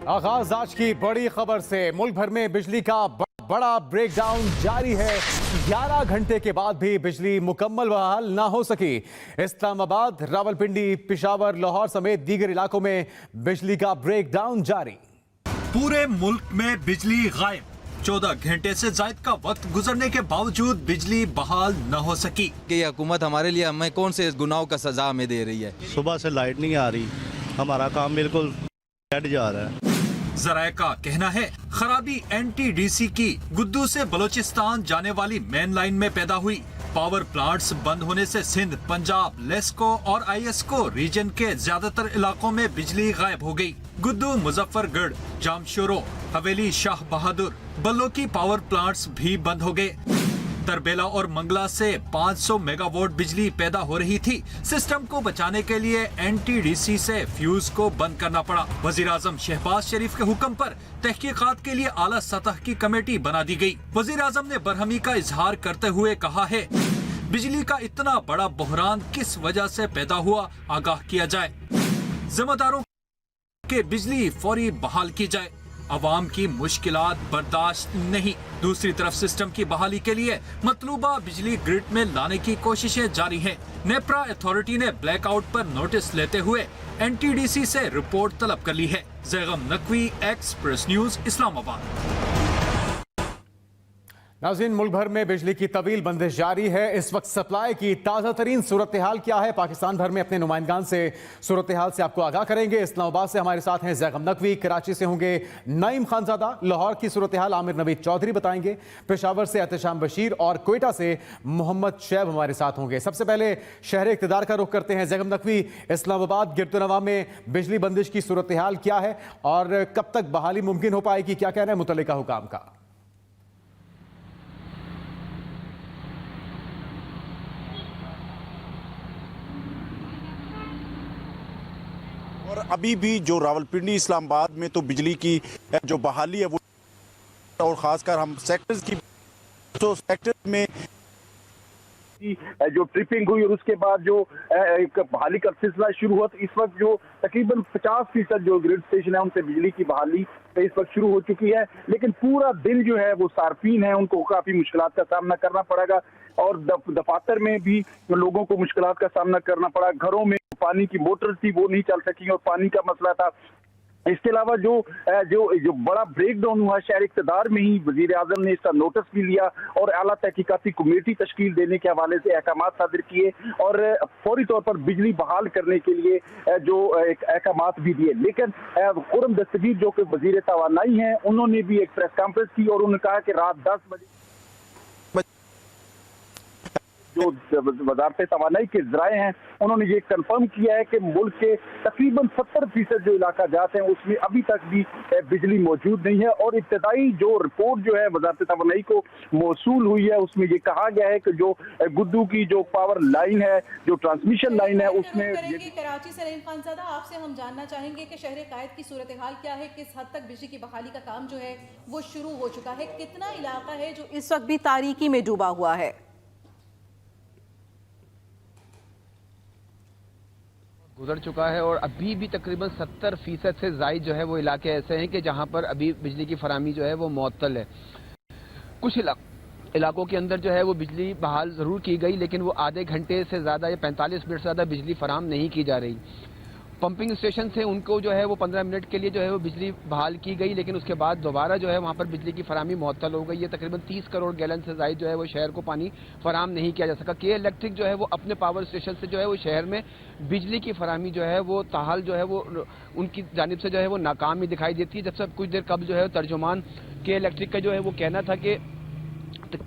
आगाज आज की बड़ी खबर से। मुल्क भर में बिजली का बड़ा ब्रेकडाउन जारी है। 11 घंटे के बाद भी बिजली मुकम्मल बहाल ना हो सकी। इस्लामाबाद, रावलपिंडी, पिशावर, लाहौर समेत दीगर इलाकों में बिजली का ब्रेकडाउन जारी। पूरे मुल्क में बिजली गायब। 14 घंटे से ज्यादा का वक्त गुजरने के बावजूद बिजली बहाल न हो सकी। ये हुकूमत हमारे लिए हमें कौन से गुनाहों का सजा हमें दे रही है। सुबह से लाइट नहीं आ रही, हमारा काम बिल्कुल हट जा रहा है। जराये का कहना है खराबी NTDC की गुद्दू से बलोचिस्तान जाने वाली मेन लाइन में पैदा हुई। पावर प्लांट्स बंद होने से सिंध, पंजाब, लेस्को और ISCO रीजन के ज्यादातर इलाकों में बिजली गायब हो गई। गुद्दू, मुजफ्फरगढ़, जामशोरो, हवेली, शाह बहादुर, बल्लो की पावर प्लांट्स भी बंद हो गए। तरबेला और मंगला से 500 मेगावाट बिजली पैदा हो रही थी। सिस्टम को बचाने के लिए NTDC से फ्यूज को बंद करना पड़ा। वजीर आजम शहबाज शरीफ के हुक्म पर तहकीकात के लिए आला सतह की कमेटी बना दी गई। वजीर आजम ने बरहमी का इजहार करते हुए कहा है, बिजली का इतना बड़ा बहरान किस वजह से पैदा हुआ, आगाह किया जाए। जिम्मेदारों के बिजली फौरी बहाल की जाए। अवाम की मुश्किलात बर्दाश्त नहीं। दूसरी तरफ सिस्टम की बहाली के लिए मतलूबा बिजली ग्रिड में लाने की कोशिशें जारी हैं। नेप्रा अथॉरिटी ने ब्लैकआउट पर नोटिस लेते हुए NTDC से रिपोर्ट तलब कर ली है। Zaigham Naqvi, express news, Islamabad. नाज़रीन, मुल्क भर में बिजली की तवील बंदिश जारी है। इस वक्त सप्लाई की ताज़ा तरीन सूरत हाल क्या है, पाकिस्तान भर में अपने नुमाइंदान से सूरत हाल से आपको आगाह करेंगे। इस्लामाबाद से हमारे साथ हैं जैगम नकवी, कराची से होंगे नईम खानजादा, लाहौर की सूरत हाल आमिर नवीद चौधरी बताएंगे, पेशावर से एहतशाम बशीर और कोयटा से मोहम्मद शैब हमारे साथ होंगे। सबसे पहले शहर इक़्तिदार का रुख करते हैं। जैगम नकवी, इस्लामाबाद गिरदुनवा में बिजली बंदिश की सूरत हाल क्या है और कब तक बहाली मुमकिन हो पाएगी, क्या कहना है मुतल्लिका हुकाम का? और अभी भी जो रावलपिंडी, इस्लामाबाद में तो बिजली की जो बहाली है वो, और खासकर हम सेक्टर्स की, तो सेक्टर में जो ट्रिपिंग हुई और उसके बाद जो एक बहाली का सिलसिला शुरू हुआ, तो इस वक्त जो तकरीबन 50% जो ग्रिड स्टेशन है उनसे बिजली की बहाली इस वक्त शुरू हो चुकी है। लेकिन पूरा दिन जो है वो सार्फिन है, उनको काफी मुश्किलात का सामना करना पड़ेगा और दफातर में भी लोगों को मुश्किलात का सामना करना पड़ा। घरों में पानी की मोटर थी वो नहीं चल सकी और पानी का मसला था। इसके अलावा जो बड़ा ब्रेकडाउन हुआ शहर इक़्तिदार में ही, वजीर आजम ने इसका नोटिस भी लिया और आला तहकीकाती कमेटी तश्कील देने के हवाले से अहकाम सादर किए और फौरी तौर पर बिजली बहाल करने के लिए जो अहकाम भी दिए। लेकिन खुर्रम दस्तगीर जो कि वजीर तवानाई हैं, उन्होंने भी एक प्रेस कॉन्फ्रेंस की और उन्होंने कहा कि रात 10 बजे जो वजारत तवानाई के जराए हैं उन्होंने ये कंफर्म किया है कि मुल्क के तकरीबन 70% जो इलाका जाते हैं उसमें अभी तक भी बिजली मौजूद नहीं है। और इब्तदाई जो रिपोर्ट जो है वजारत तवानाई को मौसूल हुई है उसमें ये कहा गया है कि जो गुद्दू की जो पावर लाइन है, जो ट्रांसमिशन लाइन है, उसमें कराची से नईम खानजादा, आपसे हम जानना चाहेंगे कि शहर कायद की सूरत हाल क्या है, किस हद तक बिजली की बहाली का काम जो है वो शुरू हो चुका है, कितना इलाका है जो इस वक्त भी तारीकी में डूबा हुआ है? गुजर चुका है और अभी भी तकरीबन 70% से ज़ायद जो है वो इलाके ऐसे हैं कि जहां पर अभी बिजली की फराहमी जो है वो मुअत्तल है। कुछ इलाकों के अंदर जो है वो बिजली बहाल ज़रूर की गई, लेकिन वो आधे घंटे से ज़्यादा या 45 मिनट से ज़्यादा बिजली फराहम नहीं की जा रही। पंपिंग स्टेशन से उनको जो है वो 15 मिनट के लिए जो है वो बिजली बहाल की गई, लेकिन उसके बाद दोबारा जो है वहाँ पर बिजली की फराहमी मुअत्तल हो गई। ये तकरीबन 30 करोड़ गैलन से ज़ायद जो है वो शहर को पानी फराहम नहीं किया जा सका। के इलेक्ट्रिक जो है वो अपने पावर स्टेशन से जो है वो शहर में बिजली की फराहमी जो है वो ताहाल जो है वो उनकी जानिब से जो है वो नाकाम ही दिखाई देती है। जब से कुछ देर कब जो है तर्जुमान के इलेक्ट्रिक का जो है वो कहना था कि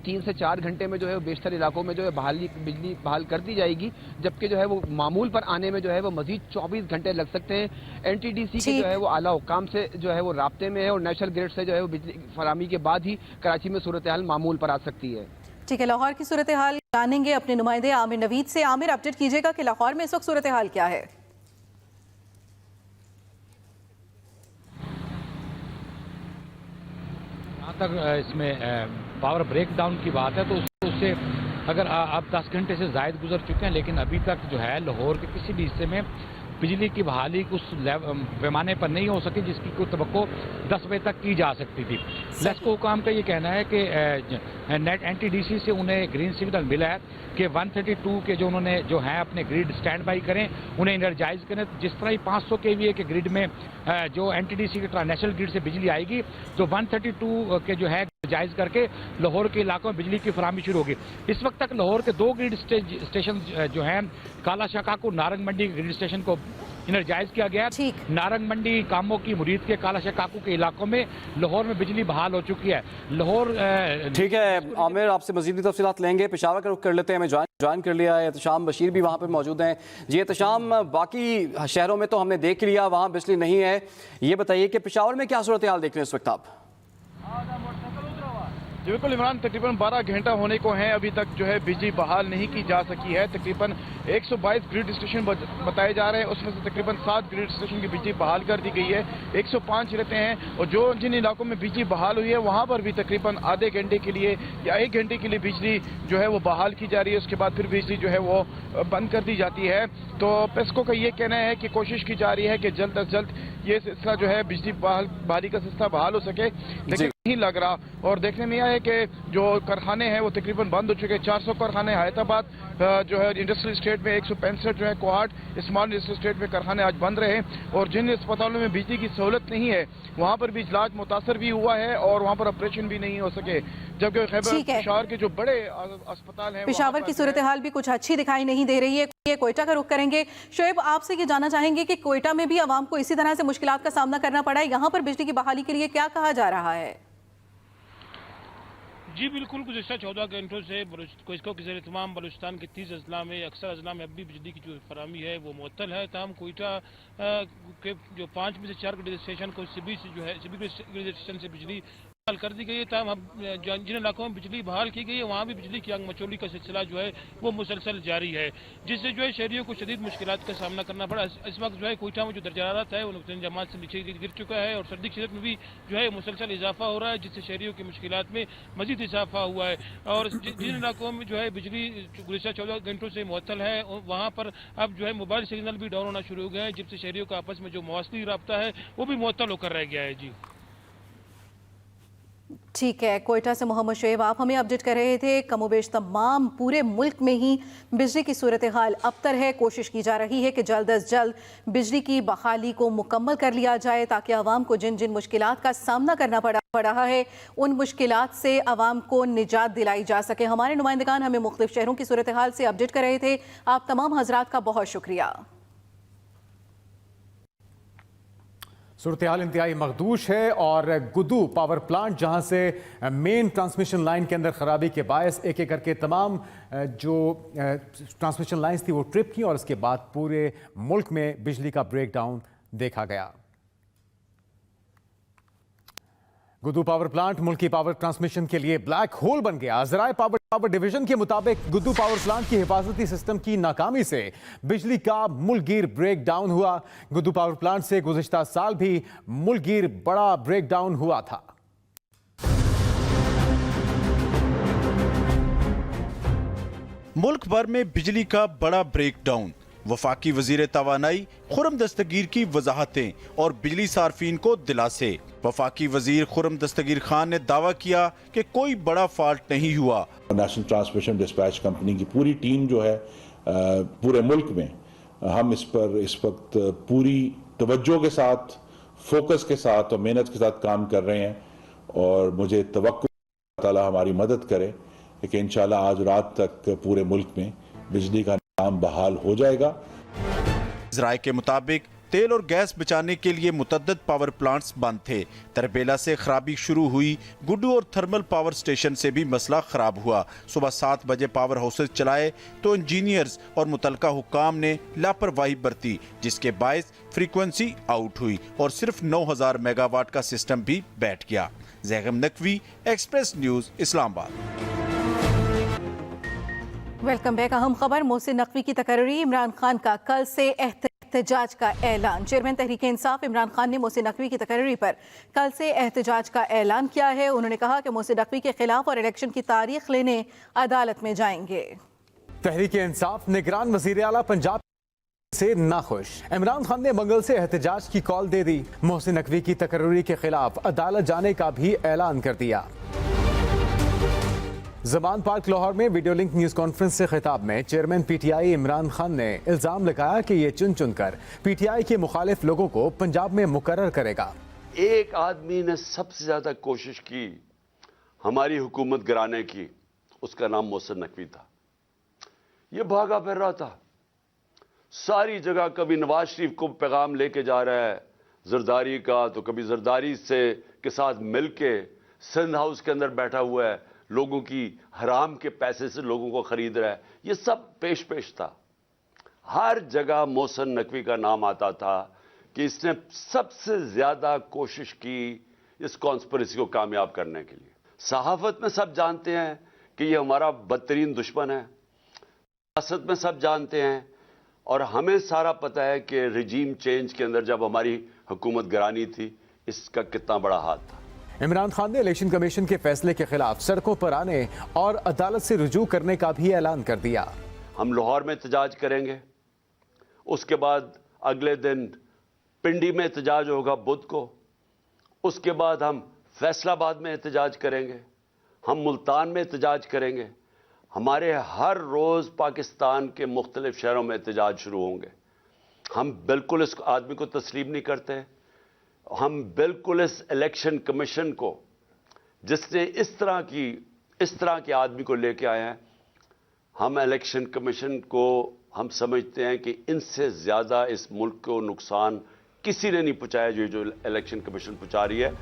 3 से 4 घंटे में जो है बेशतर इलाकों में जो है बिजली बहाल कर दी जाएगी, जबकि जो है वो मामूल पर आने में जो है वो मजीद 24 घंटे लग सकते हैं। NTDC के जो है वो आला हुकाम से जो है वो राब्ते में है और नेशनल ग्रिड से जो है वो बिजली फराहमी के बाद ही कराची में सूरत हाल मामूल पर आ सकती है। ठीक है, लाहौर की सूरत हाल जानेंगे अपने नुमाइंदे आमिर नवीद से। आमिर, अपडेट कीजिएगा कि लाहौर में इस वक्त सूरत हाल क्या है? जहाँ तक इसमें पावर ब्रेकडाउन की बात है तो उससे अगर अब 10 घंटे से ज़ायद गुजर चुके हैं, लेकिन अभी तक जो है लाहौर के किसी भी हिस्से में बिजली की बहाली उस पैमाने पर नहीं हो सकी जिसकी कोई तवक्को 10 बजे तक की जा सकती थी। लेस्को हुकाम का ये कहना है कि नेट NTDC से उन्हें ग्रीन सिग्नल मिला है कि 132 के जो हैं अपने ग्रिड स्टैंड बाई करें, उन्हें एनर्जाइज करें। जिस तरह ही 500 kVA के ग्रिड में जो NTDC के नेशनल ग्रिड से बिजली आएगी तो 132 के जो है जायज करके लाहौर के इलाकों में बिजली की फराहमी शुरू होगी। इस वक्त तक लाहौर के 2 ग्रिड स्टेशन जो हैं काला शकाकू नारंग मंडी ग्रिड स्टेशन को इनर्जाइज किया गया है। नारंग मंडी, कामों की, मुरीद के, काला शकाकू के इलाकों में लाहौर में बिजली बहाल हो चुकी है। लाहौर ठीक है आमिर, आपसे मजीद भी तफसीलात लेंगे। पेशावर का रुख कर लेते हैं, हमें ज्वाइन कर लिया है एहतशाम बशीर भी वहाँ पर मौजूद हैं। जी एहतशाम, बाकी शहरों में तो हमने देख लिया वहाँ बिजली नहीं है, ये बताइए कि पेशावर में क्या सूरत हाल देख रहे हैं इस वक्त आप? जी बिल्कुल इमरान, तकरीबन 12 घंटा होने को हैं, अभी तक जो है बिजली बहाल नहीं की जा सकी है। तकरीबन 122 ग्रिड स्टेशन बताए जा रहे हैं, उसमें से तकरीबन 7 ग्रिड स्टेशन की बिजली बहाल कर दी गई है, 105 रहते हैं। और जो जिन इलाकों में बिजली बहाल हुई है वहाँ पर भी तकरीबन आधे घंटे के लिए या 1 घंटे के लिए बिजली जो है वो बहाल की जा रही है, उसके बाद फिर बिजली जो है वो बंद कर दी जाती है। तो पेस्को का ये कहना है कि कोशिश की जा रही है कि जल्द अज जल्द ये सिलसिला जो है बिजली बहाली का सिलसिला बहाल हो सके, लेकिन नहीं लग रहा। और देखने में आया है कि जो कारखाने हैं वो तकरीबन बंद हो चुके हैं। 400 कारखाने हैदराबाद जो है इंडस्ट्रियल स्टेट में, 165 जो है कोहाट स्मॉल इंडस्ट्रियल स्टेट में कारखाने आज बंद रहे। और जिन अस्पतालों में बिजली की सहूलत नहीं है वहाँ पर भी इलाज मुतासर भी हुआ है और वहाँ पर ऑपरेशन भी नहीं हो सके। जबकि खैबर पेशावर के जो बड़े अस्पताल हैं, पेशावर की सूरत हाल भी कुछ अच्छी दिखाई नहीं दे रही है। ये कोयटा का रुख करेंगे। शोएब, आपसे ये जानना चाहेंगे कि कोयटा में भी आवाम को इसी तरह से मुश्किलात का सामना करना पड़ा है, यहाँ पर बिजली की बहाली के लिए क्या कहा जा रहा है? जी बिल्कुल, गुज़श्ता 14 घंटों से कोयटा के ज़ेर-ए-तमाम बलूचिस्तान के 30 अजला में अक्सर अजला में अब भी बिजली की जो फराहमी है वो मुअत्तल है। तमाम कोयटा के जो 5 में से 4 ग्रिड स्टेशन को सिबी से जो है सिबी ग्रिड स्टेशन से बिजली बहाल कर दी गई है। तमाम जिन इलाकों में बिजली बहाल की गई है वहाँ भी बिजली की आग मचोली का सिलसिला जो है वो मुसलसल जारी है, जिससे जो है शहरियों को शदीद मुश्किलात का सामना करना पड़ा। इस वक्त जो है कोयटा में जो दर्जा हरारत है वो नुक़्ते जमात से नीचे गिर चुका है और सर्दी की शिद्दत में भी जो है मुसलसल इजाफा हो रहा है, जिससे शहरियों की मुश्किलात में मजीद इजाफा हुआ है। और जिन इलाकों में जो है बिजली गुज़श्ता 14 घंटों से मुअत्तल है वहाँ पर अब जो है मोबाइल सिग्नल भी डाउन होना शुरू हो गया है, जिससे शहरियों का आपस में जो मवासली रब्ता है वो भी मुअत्तल होकर रह गया है। जी ठीक है, कोयटा से मोहम्मद शोएब आप हमें अपडेट कर रहे थे। कमोबेश तमाम पूरे मुल्क में ही बिजली की सूरत हाल अबतर है। कोशिश की जा रही है कि जल्द अज जल्द बिजली की बहाली को मुकम्मल कर लिया जाए ताकि आवाम को जिन जिन मुश्किलात का सामना करना पड़ रहा है उन मुश्किलात से आवाम को निजात दिलाई जा सके। हमारे नुमाइंदगान हमें मुख्तलिफ शहरों की सूरत हाल से अपडेट कर रहे थे। आप तमाम हजरात का बहुत शुक्रिया। सूरत हाल इंतहाई मखदूश है और गुद्दू पावर प्लांट जहां से मेन ट्रांसमिशन लाइन के अंदर खराबी के बायस एक एक करके तमाम जो ट्रांसमिशन लाइंस थी वो ट्रिप की और उसके बाद पूरे मुल्क में बिजली का ब्रेकडाउन देखा गया। गुद्दू पावर प्लांट मुल्क की पावर ट्रांसमिशन के लिए ब्लैक होल बन गया। ज़राए पावर डिवीजन के मुताबिक गुद्दू पावर प्लांट की हिफाजती सिस्टम की नाकामी से बिजली का मुल्कगीर ब्रेकडाउन हुआ। गुद्दू पावर प्लांट से गुज़िश्ता साल भी मुल्कगीर बड़ा ब्रेकडाउन हुआ था। मुल्क भर में बिजली का बड़ा ब्रेकडाउन, वफाकी वजीर तवानाई खुर्रम दस्तगीर की वजाहतें और बिजली सार्फिन को दिलासे। वफाकी वजीर खुर्रम दस्तगीर खान ने दावा किया कि कोई बड़ा फॉल्ट नहीं हुआ। नेशनल ट्रांसमिशन डिस्पैच कंपनी की पूरी टीम जो है पूरे मुल्क में, हम इस पर इस वक्त पूरी तवज्जो के साथ, फोकस के साथ और मेहनत के साथ काम कर रहे हैं और मुझे तवक्को है ताला हमारी मदद करे कि इंशाल्लाह आज रात तक पूरे मुल्क में बिजली का निज़ाम बहाल हो जाएगा। ज़राए के मुताबिक तेल और गैस बचाने के लिए मुतद्दद पावर प्लांट्स बंद थे। तरबेला से खराबी शुरू हुई, गुड्डू और थर्मल पावर स्टेशन से भी मसला खराब हुआ। सुबह 7 बजे पावर हाउसेज चलाए तो इंजीनियर्स और मुतलका हुक्काम ने लापरवाही बरती, जिसके बायस फ्रीक्वेंसी आउट हुई और सिर्फ 9000 मेगावाट का सिस्टम भी बैठ गया। Zaigham Naqvi, Express News, Islamabad. Welcome back. अहम खबर, मोहसिन नकवी की तकरीरी। इमरान खान का कल से एहतजाज का ऐलान। चेयरमैन तहरीक इंसाफ इमरान खान ने मोहसिन नकवी की तकरीरी पर कल से एहतजाज का ऐलान किया है। उन्होंने कहा कि मोहसिन नकवी के खिलाफ और इलेक्शन की तारीख लेने अदालत में जाएंगे। तहरीक इंसाफ निगरान वजीर आला पंजाब से नाखुश। इमरान खान ने मंगल से एहतजाज की कॉल दे दी। मोहसिन नकवी की तकर्री के खिलाफ अदालत जाने का भी ऐलान कर दिया। जमान पार्क लाहौर में वीडियो लिंक न्यूज कॉन्फ्रेंस से खिताब में चेयरमैन पीटीआई इमरान खान ने इल्जाम लगाया कि ये चुन चुनकर पीटीआई के मुखालिफ लोगों को पंजाब में मुकर्रर करेगा। एक आदमी ने सबसे ज्यादा कोशिश की हमारी हुकूमत गिराने की, उसका नाम मोहसिन नकवी था। ये भागा फिर रहा था सारी जगह, कभी नवाज शरीफ को पैगाम लेके जा रहा है जरदारी का, तो कभी जरदारी के साथ मिलके सिंध हाउस के अंदर बैठा हुआ है, लोगों की हराम के पैसे से लोगों को खरीद रहा है। ये सब पेश था। हर जगह मोहसिन नकवी का नाम आता था कि इसने सबसे ज्यादा कोशिश की इस कॉन्स्पिरेसी को कामयाब करने के लिए। सहाफत में सब जानते हैं कि ये हमारा बदतरीन दुश्मन है, सियासत में सब जानते हैं, और हमें सारा पता है कि रिजीम चेंज के अंदर जब हमारी हुकूमत गिरानी थी, इसका कितना बड़ा हाथ था। इमरान खान ने इलेक्शन कमीशन के फैसले के खिलाफ सड़कों पर आने और अदालत से रुजू करने का भी ऐलान कर दिया। हम लाहौर में एहतजाज करेंगे, उसके बाद अगले दिन पिंडी में एहतजाज होगा बुध को, उसके बाद हम फैसलाबाद में एहतजाज करेंगे, हम मुल्तान में एहतजाज करेंगे। हमारे हर रोज़ पाकिस्तान के मुख्तलिफ शहरों में एहतजाज शुरू होंगे। हम बिल्कुल इस आदमी को तस्लीम नहीं करते। हम बिल्कुल इस इलेक्शन कमीशन को, जिसने इस तरह के आदमी को लेके आए हैं, हम इलेक्शन कमीशन को हम समझते हैं कि इनसे ज़्यादा इस मुल्क को नुकसान किसी ने नहीं पहुंचाया जो इलेक्शन कमीशन पहुंचा रही है।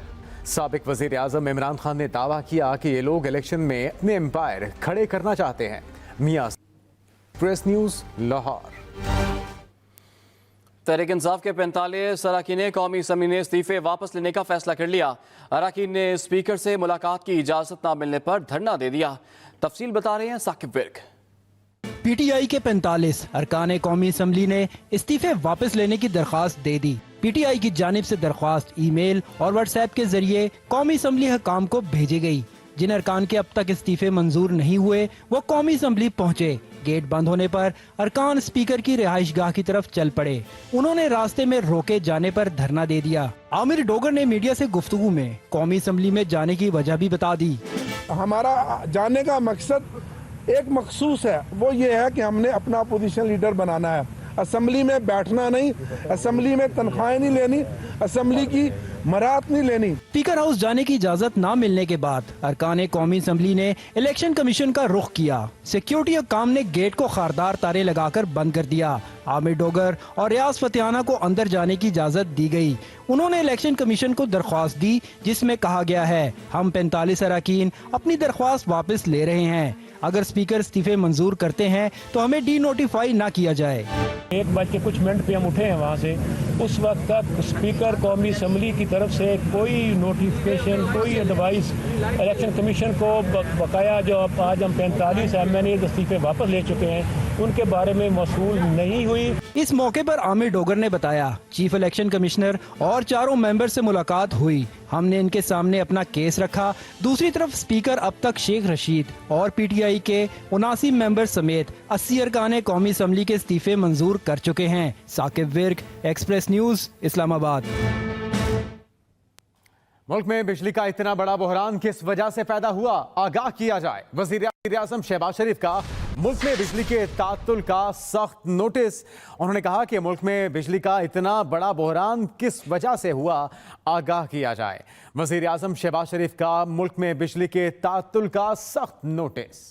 साबिक वजीर आजम इमरान खान ने दावा किया कि ये लोग इलेक्शन में अपने एम्पायर खड़े करना चाहते हैं। मियां प्रेस न्यूज लाहौर। तहरीक इंसाफ के 45 अरकान कौमी असम्बली ने इस्तीफे वापस लेने का फैसला कर लिया। अरकान ने स्पीकर से मुलाकात की इजाजत न मिलने पर धरना दे दिया। तफसील बता रहे हैं साकिब विर्क। पीटीआई के 45 अरकान कौमी असम्बली ने इस्तीफे वापस लेने की दरख्वास्त दे दी। पीटीआई की जानिब से दरख्वास्त ईमेल और व्हाट्सएप के जरिए कौमी असम्बली हकाम को भेजी गई। जिन अरकान के अब तक इस्तीफे मंजूर नहीं हुए वो कौमी असम्बली पहुँचे। गेट बंद होने पर अरकान स्पीकर की रिहाइश गाह की तरफ चल पड़े। उन्होंने रास्ते में रोके जाने पर धरना दे दिया। आमिर डोगर ने मीडिया से गुफ्तगू में कौमी असम्बली में जाने की वजह भी बता दी। हमारा जाने का मकसद एक मखसूस है, वो ये है कि हमने अपना अपोजिशन लीडर बनाना है। असम्बली में बैठना नहीं, असम्बली में तनख्वाहें नहीं लेनी, असम्बली की मराहत नहीं लेनी। स्पीकर हाउस जाने की इजाजत न मिलने के बाद अरकान कौमी असम्बली ने इलेक्शन कमीशन का रुख किया। सिक्योरिटी हकाम ने गेट को खारदार तारे लगाकर बंद कर दिया। आमिर डोगर और रियाज फतेहाना को अंदर जाने की इजाजत दी गई। उन्होंने इलेक्शन कमीशन को दरख्वास्त दी जिसमें कहा गया है हम 45 अरकान अपनी दरख्वास्त वापस ले रहे हैं। अगर स्पीकर इस्तीफे मंजूर करते हैं तो हमें डी नोटिफाई न किया जाए। 1 बज के कुछ मिनट पे हम उठे हैं वहाँ से। उस वक्त तक स्पीकर कौमी असम्बली की तरफ से कोई नोटिफिकेशन, कोई एडवाइस इलेक्शन कमीशन को बकाया जो आज हम 45 MNA इस्तीफे वापस ले चुके हैं उनके बारे में मौसूल नहीं हुई। इस मौके पर आमिर डोगर ने बताया चीफ इलेक्शन कमिश्नर और 4 मेंबर से मुलाकात हुई। हमने इनके सामने अपना केस रखा। दूसरी तरफ स्पीकर अब तक शेख रशीद और पीटीआई के 79 मेंबर समेत 80 अरकान कौमी असम्बली के इस्तीफे मंजूर कर चुके हैं। Saqib Virk, express news, Islamabad. मुल्क में बिजली का इतना बड़ा बहरान किस वजह से पैदा हुआ, आगाह किया जाए। वज़ीर आज़म शहबाज शरीफ का मुल्क में बिजली के तात्तुल का सख्त नोटिस। उन्होंने कहा कि मुल्क में बिजली का इतना बड़ा बहरान किस वजह से हुआ, आगाह किया जाए। वज़ीर आज़म शहबाज शरीफ का मुल्क में बिजली के तात्तुल का सख्त नोटिस।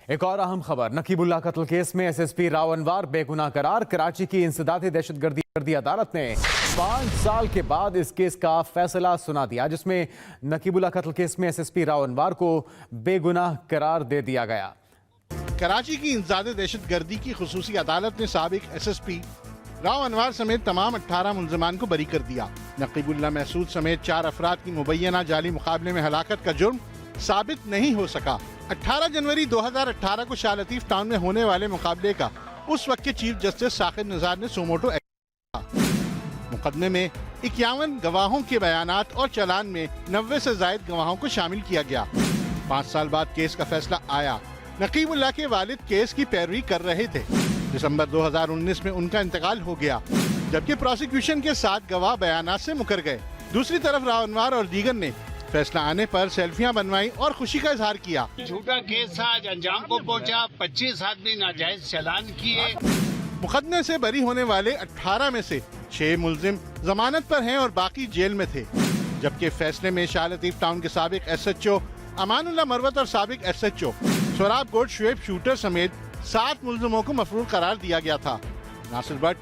एक और अहम खबर, नकीबुल्लाह कत्ल केस में एसएसपी राव अनवार बेगुनाह करार। कराची की इंसदादी दहशतगर्दी अदालत ने 5 साल के बाद इस केस का फैसला सुना दिया, जिसमें नकीबुल्लाह कत्ल केस में एसएसपी राव अनवार को बेगुनाह करार दे दिया गया। कराची की इंसदादी दहशतगर्दी की खुसूसी अदालत ने साबिक एसएसपी राव अनवार समेत तमाम 18 मुल्ज़िमान को बरी कर दिया। नकीबुल्लाह महसूद समेत 4 अफराद की मुबैना जाली मुकाबले में हलाकत का जुर्म साबित नहीं हो सका। 18 जनवरी 2018 को शाह लतीफ टाउन में होने वाले मुकाबले का उस वक्त के चीफ जस्टिस साकिब निज़ार ने सुमोटो मुकदमे में 51 गवाहों के बयानात और चालान में 90 से ज्यादा गवाहों को शामिल किया गया। 5 साल बाद केस का फैसला आया। नकीबुल्लाह के वालिद केस की पैरवी कर रहे थे। दिसंबर 2019 में उनका इंतकाल हो गया, जबकि प्रोसिक्यूशन के 7 गवाह बयानात से मुकर गए। दूसरी तरफ राव अनवर और दीगर ने फैसला आने पर सेल्फियां बनवाई और खुशी का इजहार किया। झूठा केस आज अंजाम को पहुंचा, 25 आदमी नाजायज चालान किए। मुकदमे से बरी होने वाले 18 में से 6 मुलजिम जमानत पर हैं और बाकी जेल में थे, जबकि फैसले में शाह लतीफ टाउन के साबिक SHO अमानुल्लाह मरवत और साबिक SHO सोराब गोड शुएब शूटर समेत 7 मुलजिमों को मफरूर करार दिया गया था। Nasir Bhatt,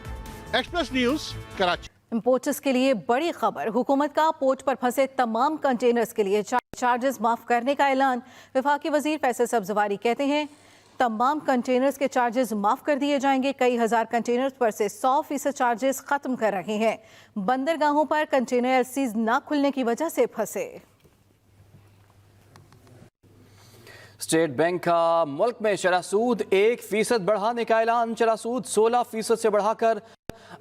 express news, Karachi. Ports के लिए बड़ी खबर, हुकूमत का पोर्ट पर फंसे तमाम कंटेनर्स के लिए चार्जेस माफ करने का ऐलान। वफाकी वजीर फैसल सब्जवारी कहते हैं तमाम कंटेनर्स के चार्जेस माफ कर दिए जाएंगे। कई हजार कंटेनर्स पर से 100% चार्जेस खत्म कर रहे हैं। बंदरगाहों पर कंटेनर LCs न खुलने की वजह से फंसे। स्टेट बैंक का मुल्क में शरह सूद 1% बढ़ाने का ऐलान। शरह सूद 16% से बढ़ाकर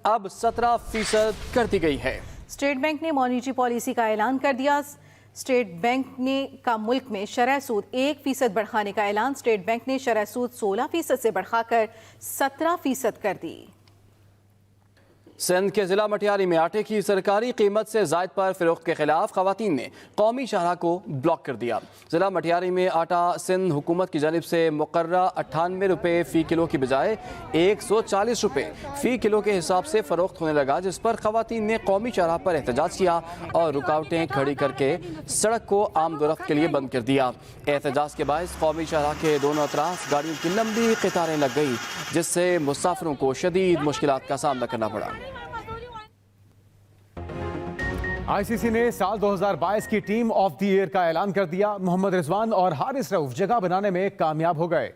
अब 17% कर दी गई है। स्टेट बैंक ने मॉनिटरी पॉलिसी का ऐलान कर दिया। स्टेट बैंक ने का मुल्क में शरह सूद 1% बढ़ाने का ऐलान। स्टेट बैंक ने शरह सूद 16% से बढ़ाकर 17% कर दी। सिंध के जिला मटियारी में आटे की सरकारी कीमत से जायद पर फिरोख्त के खिलाफ खवातीन ने कौमी शाहराह को ब्लॉक कर दिया। जिला मटियारी में आटा सिंध हुकूमत की जानिब से मुकर्रा 98 रुपये फ़ी किलो की बजाय 140 रुपये फ़ी किलो के हिसाब से फरोख्त होने लगा, जिस पर खवातीन ने कौमी शाहराह पर एहतजाज किया और रुकावटें खड़ी करके सड़क को आमदोरफ्त के लिए बंद कर दिया। एहतजाज के बायस कौमी शाहराह के दोनों अतराफ गाड़ियों की लंबी कतारें लग गई, जिससे मुसाफिरों को शदीद मुश्किलात का सामना करना पड़ा। ICC ने साल 2022 की टीम ऑफ द ईयर का ऐलान कर दिया। मोहम्मद रिजवान और हारिस रऊफ जगह बनाने में कामयाब हो गए।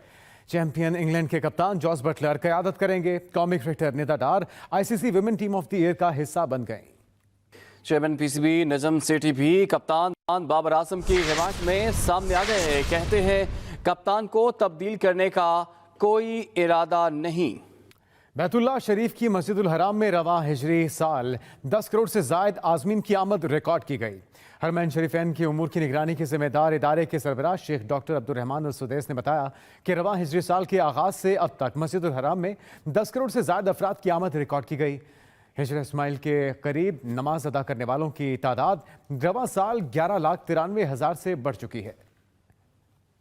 चैंपियन इंग्लैंड के कप्तान जॉस बटलर क़यादत करेंगे। कौमी cricketer Nida Dar ICC women team of the year का हिस्सा बन गए। चेयरमैन PCB नजम सेठी भी कप्तान बाबर आजम की हिमायत में सामने आ गए। कहते हैं कप्तान को तब्दील करने का कोई इरादा नहीं। बैतुल्लाह शरीफ की मस्जिदुल हराम में रवां हिजरी साल 10 करोड़ से जायद आज़मीन की आमद रिकॉर्ड की गई। हरमैन शरीफैन की उमूर की निगरानी के जिम्मेदार इदारे के सरबराह शेख डॉक्टर अब्दुर्रहमान अल सुदैस ने बताया कि रवां हिजरी साल के आगाज़ से अब तक मस्जिदुल हराम में 10 करोड़ से जायद अफराद की आमद रिकॉर्ड की गई। हिजर इस्माइल के करीब नमाज अदा करने वालों की तादाद रवां साल 11,93,000 से बढ़ चुकी है।